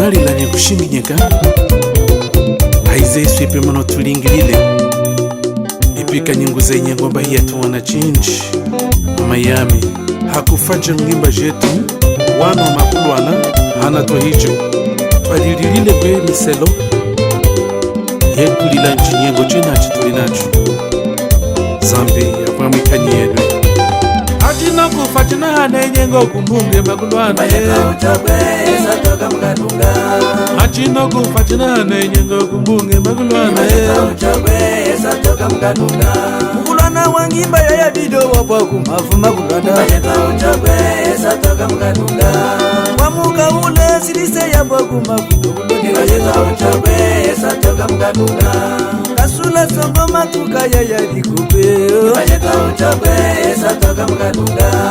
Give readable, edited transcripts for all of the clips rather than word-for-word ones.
Ngali la nyekushinginyeka haize swipe mano tulingilile ipika nyinguze nyengomba hiya tuwana chinji Miami hakufaja ngimba jetu wano makulwana hana to hicho palililile kwe miselo yekulila nchi nyengo chenachi tulinacho zambi apamikanye yedwe Achina kufatina hane nyengo kumbunge makulwana Achina kufatina hane nyengo kumbunge makulwana Mukulwana wangimba ya ya dido wapa kumafu makulwana Wamuka ule silise ya wakumafu Kasula songo matuka ya ya dikupe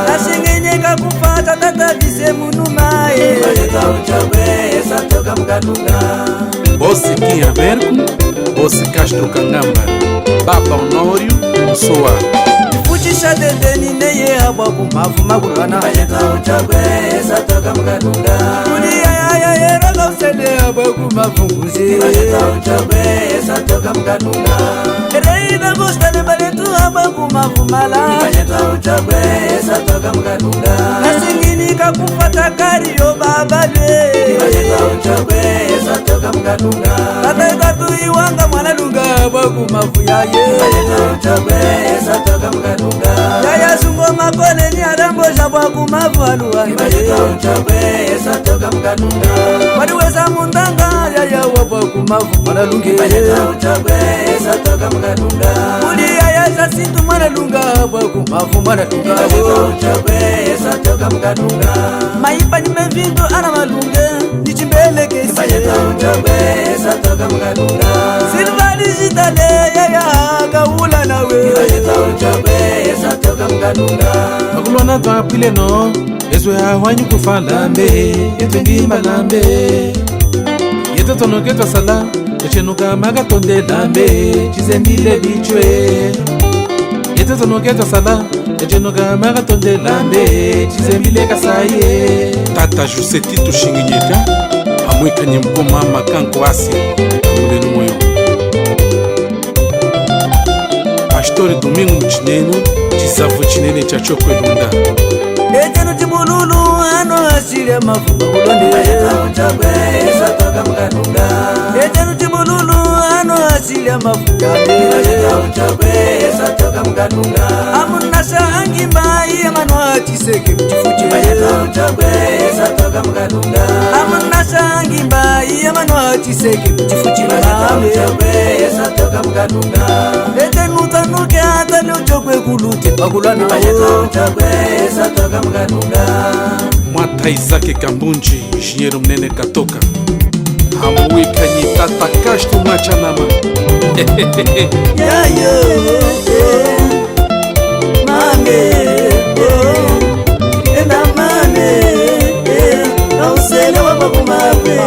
Nashingenyeka kufata tata vise munumae Bosi kia berku, bosi kashto kangamba Baba Honorio, Soa Fuchisha dendeni neye haba kumafu makulwana Kuli ya yeraga usele haba kumafu nguzi Reina gustane baletu haba kumafu mala Nasingini kakufata kariyo babale Tata ikatu iwanga mwana lunga haba kumafu yaye Yaya sungo makone ni arambo shabwa kumafu aluwanga Wadiweza mundanga yaya wapa kumafu mwana lunge Uli yaya sasintu mwana lunga haba kumafu mwana lunga Maipa ni mevinto ana malunge Nichimbele kesi Silva digitale yaya kaula nawe Makulwana twapile no Ezwe hawanyu kufalambe Yetwengimba lambe Yetotonoke twasala Echenuka magatonde lambe Chizembile bichwe Yetotonoke twasala Echenuka magatonde lambe Chizembile kasaye Tata Juseti tushinginyeka Amwika nyemkoma makanko asi Amulenu moyo Pastori Domingo Mchinenu Chisavu chinene chachokwe lunda Etenu tibululu ano asile mafuba kulonde Etenu tibululu ano asile mafuba Amunasa angimba iye manwa chiseke mchifuche Amunasa angimba iye manwa chiseke mchifuche Etenu tanuke hata leuchokwe kulute pakulana Mwata Izake Kambunji Jinheiro mnene katoka Hamuika nyitata kashtu mwachanama Yayo Mame Enda mame Kausele wapa kumame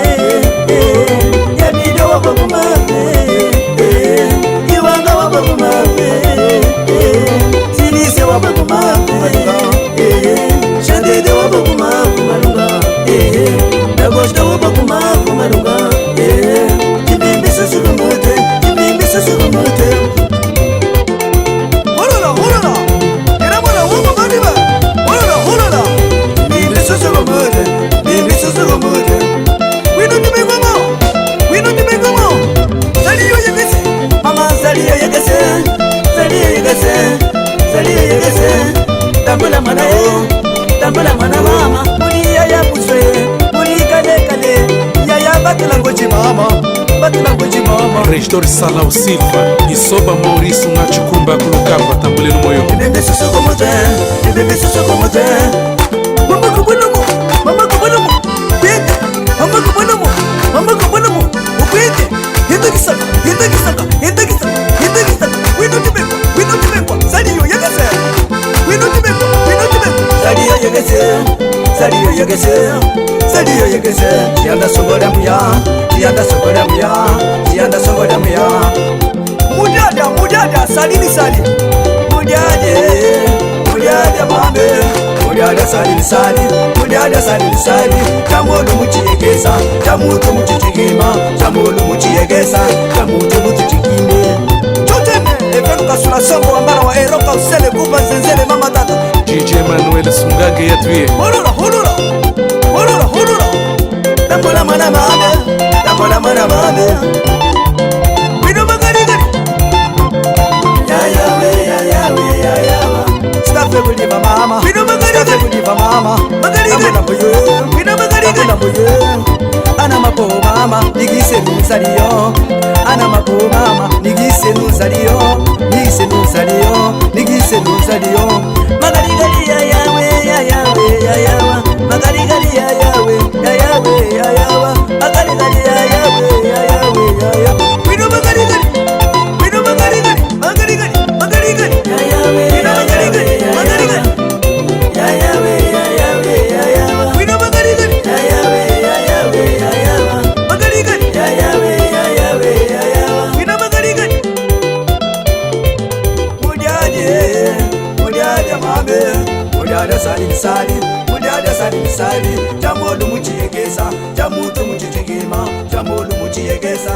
Yabide wapa kumame Iwanga wapa kumame Silise wapa kumame Shadede wapa kumafu malunga Dagoshta wapa kumafu malunga Jibimbi susurumute Jibimbi susurumute Holala, holala Eramana wapa maniba Holala, holala Jibimbi susurumute Jibimbi susurumute Wino jibengoma Wino jibengoma Zaliyo yegese Mama zaliyo yegese Zaliyo yegese Zaliyo yegese Tambula mana yo Tambula mana mama Muni yaya puswe Muni kale kale Yaya batila ngoji mama Batila ngoji mama Reitor Salau Silva Isoba Mauricio Ngachukumba Kulukamba Tambule numoyo Ibembe susu komote Ibembe susu komote Mama kubonomo Mama kubonomo Kwende Mama kubonomo Mama kubonomo Ukwende Hito kisaka Hito kisaka Hito kisaka Hito kisaka Wino tibekwa Wino tibekwa Saliyo yagase Wino tibekwa Wino tibekwa Saliyo yagase Saliyo yagase Saliyo yagase Yanda sogoda muya Yanda sogoda muya Yanda sogoda muya Mudada Salini sali Mudade Mudade mambe mudyada sali mudyada sali chamulu muchiyegesa chamutu muchichigima chamulu muchiyegesa chamutu muchichigime chotene evenu kasula songo wambara wa eroka usele kupa nzenzele mama tata DJ Manuel Sungage yatuye hulula Lambola mana mame Wino magarigari Ya yawe Stafe kuliva mama Wino magarigari Stafe kuliva mama Magarigari Wino magarigari Ana mapo mama Nigise nuzaliyo Ana mapo mama Nigise nuzaliyo Nigise nuzaliyo Magarigari ya yawe Magarigari ya yawe Magarigari ya yawe Wino magarigari Wino magarigari Magarigari ya yawe Wino magarigari ya yawe Wino magarigari ya yawe Magarigari ya yawe Wino magarigari Mudyada mame mudyada sali chamulu muchiyegesa chamutu muchichigima chamulu muchiyegesa